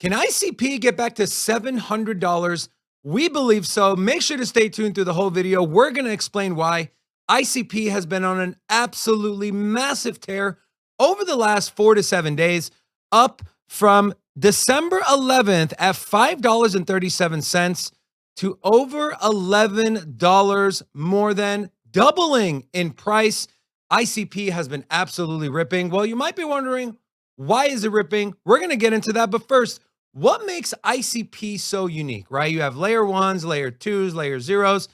Can ICP get back to $700? We believe so. Make sure to stay tuned through the whole video. We're going to explain why ICP has been on an absolutely massive tear over the last 4 to 7 days, up from December 11th at $5.37 to over $11, more than doubling in price. ICP has been absolutely ripping. Well, you might be wondering, why is it ripping? We're going to get into that. But first, what makes ICP so unique, right? You have layer ones, layer twos, layer zeros.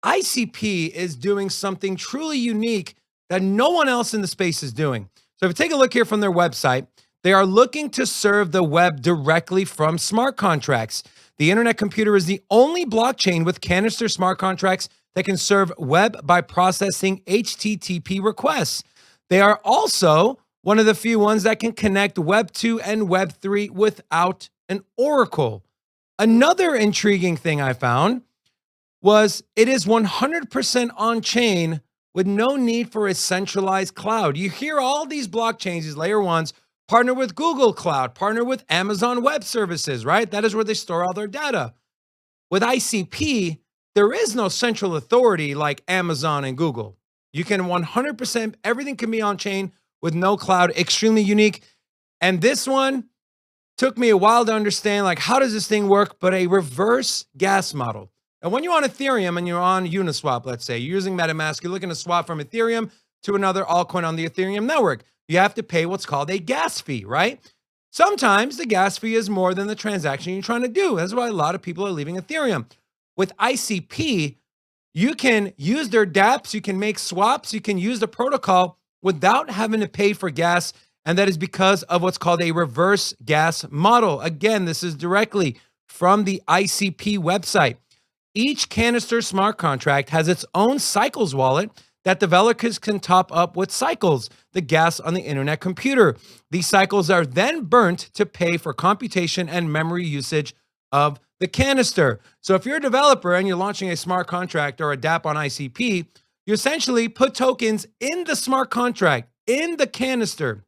ICP is doing something truly unique that no one else in the space is doing. So if you take a look here from their website, they are looking to serve the web directly from smart contracts. The internet computer is the only blockchain with canister smart contracts that can serve web by processing HTTP requests. They are also one of the few ones that can connect Web 2 and Web 3 without an oracle. Another intriguing thing I found was it is 100% on-chain with no need for a centralized cloud. You hear all these blockchains, these layer ones, partner with Google Cloud, partner with Amazon Web Services, right? That is where they store all their data. With ICP, there is no central authority like Amazon and Google. You can 100%, everything can be on-chain with no cloud, extremely unique. And this one took me a while to understand, like, how does this thing work? But a reverse gas model. And when you're on Ethereum and you're on Uniswap, let's say, you're using MetaMask, you're looking to swap from Ethereum to another altcoin on the Ethereum network, you have to pay what's called a gas fee, right? Sometimes the gas fee is more than the transaction you're trying to do. That's why a lot of people are leaving Ethereum. With ICP, you can use their dApps, you can make swaps, you can use the protocol without having to pay for gas. And that is because of what's called a reverse gas model. Again, this is directly from the ICP website. Each canister smart contract has its own Cycles wallet that developers can top up with Cycles, the gas on the internet computer. These Cycles are then burnt to pay for computation and memory usage of the canister. So if you're a developer and you're launching a smart contract or a dApp on ICP, you essentially put tokens in the smart contract, in the canister.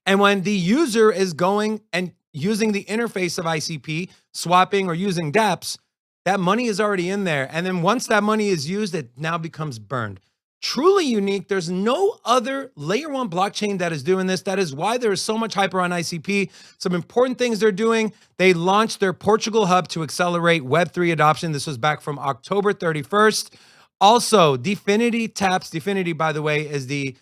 And when the user is going and using the interface of ICP, swapping or using dApps, that money is already in there. And then once that money is used, it now becomes burned. Truly unique. There's no other layer one blockchain that is doing this. That is why there is so much hype around ICP. Some important things they're doing. They launched their Portugal hub to accelerate Web3 adoption. This was back from October 31st. Also, Dfinity taps. Dfinity, by the way, is the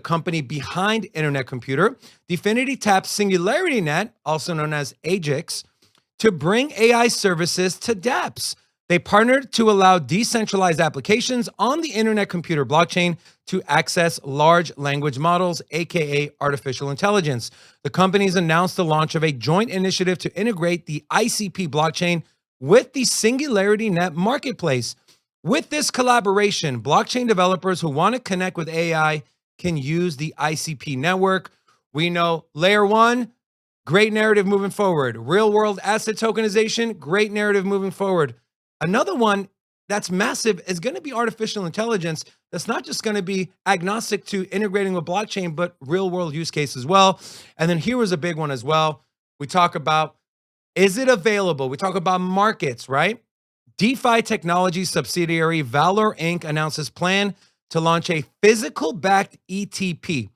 company behind Internet Computer. Dfinity taps SingularityNet, also known as AGIX, to bring AI services to dApps. They partnered to allow decentralized applications on the Internet Computer blockchain to access large language models, aka artificial intelligence. The companies announced the launch of a joint initiative to integrate the ICP blockchain with the SingularityNet marketplace. With this collaboration, blockchain developers who want to connect with AI can use the ICP network. We know layer one, great narrative moving forward. Real world asset tokenization, great narrative moving forward. Another one that's massive is going to be artificial intelligence. That's not just going to be agnostic to integrating with blockchain, but real world use case as well. And then here was a big one as well. We talk about, is it available? We talk about markets, right? DeFi technology subsidiary Valor Inc. announces plan to launch a physical-backed ETP.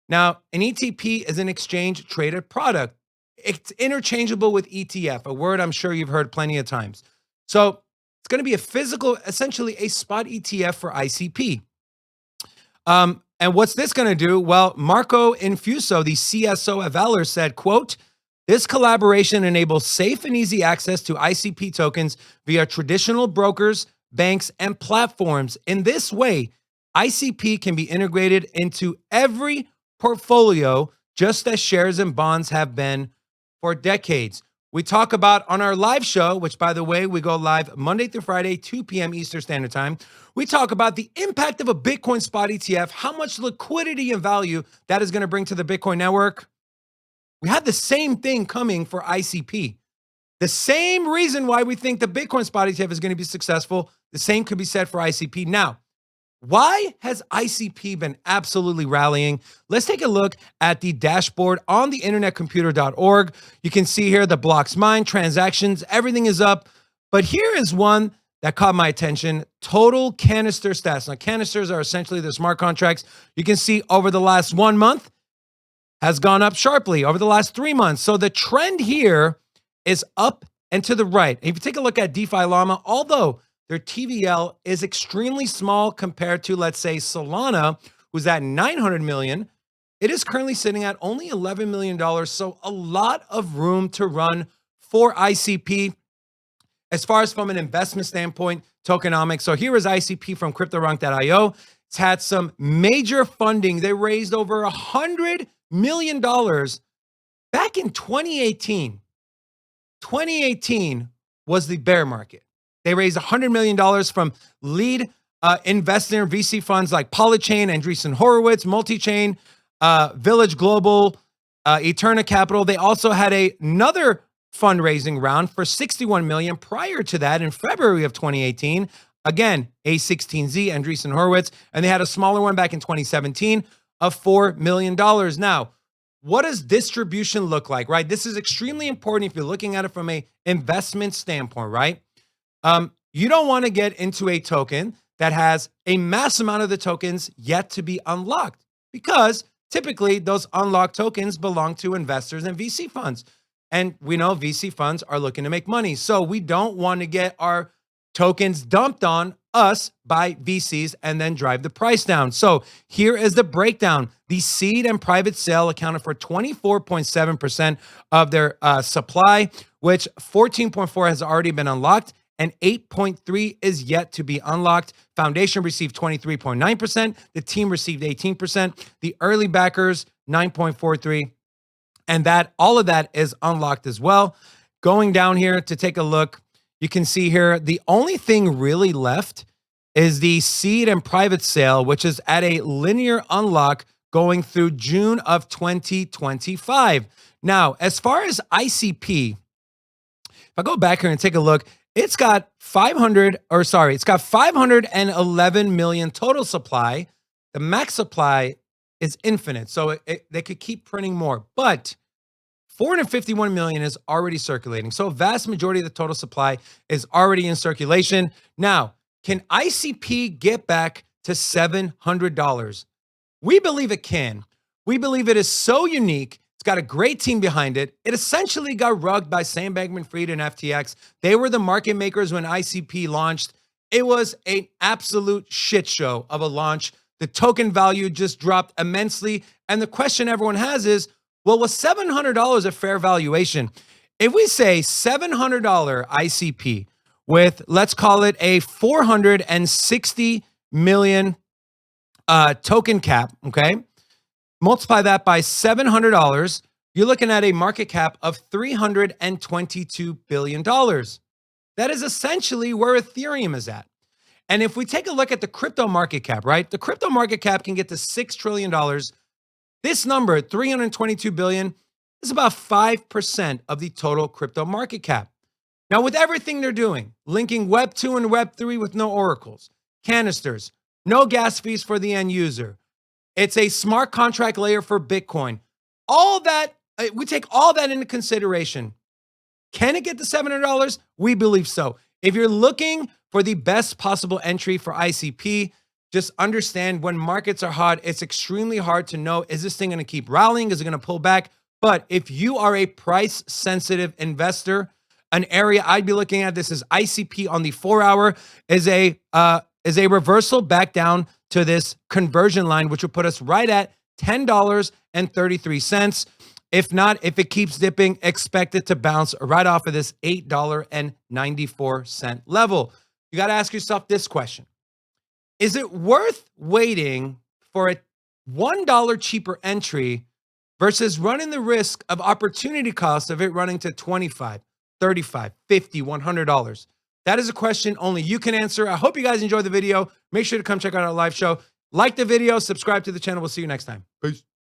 Now, an ETP is an exchange-traded product. It's interchangeable with ETF, a word I'm sure you've heard plenty of times. So it's going to be a physical, essentially a spot ETF for ICP. And what's this going to do? Well, Marco Infuso, the CSO at Valor, said, quote, "This collaboration enables safe and easy access to ICP tokens via traditional brokers, banks, and platforms. In this way, ICP can be integrated into every portfolio, just as shares and bonds have been for decades." We talk about on our live show, which, by the way, we go live Monday through Friday, 2 p.m. Eastern Standard Time. We talk about the impact of a Bitcoin spot ETF, how much liquidity and value that is going to bring to the Bitcoin network. We have the same thing coming for ICP. The same reason why we think the Bitcoin spot ETF is going to be successful, the same could be said for ICP. Now, Why has ICP been absolutely rallying? Let's take a look at the dashboard on the internetcomputer.org. You can see here the blocks mined, transactions, everything is up. But here is one that caught my attention, total canister stats. Now, canisters are essentially the smart contracts. You can see over the last 1 month has gone up sharply over the last 3 months. So the trend here is up and to the right. If you take a look at DeFi Llama, although their TVL is extremely small compared to, let's say, Solana, who's at 900 million. It is currently sitting at only $11 million. So a lot of room to run for ICP. As far as from an investment standpoint, tokenomics. So here is ICP from CryptoRunk.io. It's had some major funding. They raised over $100 million back in 2018. 2018 was the bear market. They raised $100 million from lead investor VC funds like Polychain, Andreessen Horowitz, Multichain, Village Global, Eterna Capital. They also had another fundraising round for $61 million prior to that in February of 2018. Again, A16Z, Andreessen Horowitz, and they had a smaller one back in 2017 of $4 million. Now, what does distribution look like, right? This is extremely important if you're looking at it from an investment standpoint, right? You don't want to get into a token that has a mass amount of the tokens yet to be unlocked, because typically those unlocked tokens belong to investors and VC funds. And we know VC funds are looking to make money. So we don't want to get our tokens dumped on us by VCs and then drive the price down. So here is the breakdown. The seed and private sale accounted for 24.7% of their supply, which 14.4 has already been unlocked and 8.3 is yet to be unlocked. Foundation received 23.9%. The team received 18%. The early backers, 9.43. And that all of that is unlocked as well. Going down here to take a look, you can see here, the only thing really left is the seed and private sale, which is at a linear unlock going through June of 2025. Now, as far as ICP, if I go back here and take a look, it's got 511 million total supply. The max supply is infinite, so they could keep printing more, but 451 million is already circulating. So a vast majority of the total supply is already in circulation. Now, can ICP get back to $700? We believe it can. We believe it is so unique. It's got a great team behind it. It essentially got rugged by Sam Bankman-Fried and FTX. They were the market makers when ICP launched. It was an absolute shit show of a launch. The token value just dropped immensely. And the question everyone has is, well, was $700 a fair valuation? If we say $700 ICP with, let's call it a 460 million token cap, okay? Multiply that by $700, you're looking at a market cap of $322 billion. That is essentially where Ethereum is at. And if we take a look at the crypto market cap, right? The crypto market cap can get to $6 trillion. This number, 322 billion, is about 5% of the total crypto market cap. Now, with everything they're doing, linking Web 2 and Web 3 with no oracles, canisters, no gas fees for the end user, it's a smart contract layer for Bitcoin. All that, we take all that into consideration. Can it get to $700? We believe so. If you're looking for the best possible entry for ICP, just understand when markets are hot, it's extremely hard to know, is this thing going to keep rallying? Is it going to pull back? But if you are a price sensitive investor, an area I'd be looking at, this is ICP on the 4-hour, is a reversal back down to this conversion line, which will put us right at $10.33. If not, if it keeps dipping, expect it to bounce right off of this $8.94 level. You got to ask yourself this question. Is it worth waiting for a $1 cheaper entry versus running the risk of opportunity cost of it running to $25, $35, $50, $100? That is a question only you can answer. I hope you guys enjoyed the video. Make sure to come check out our live show. Like the video, subscribe to the channel. We'll see you next time. Peace.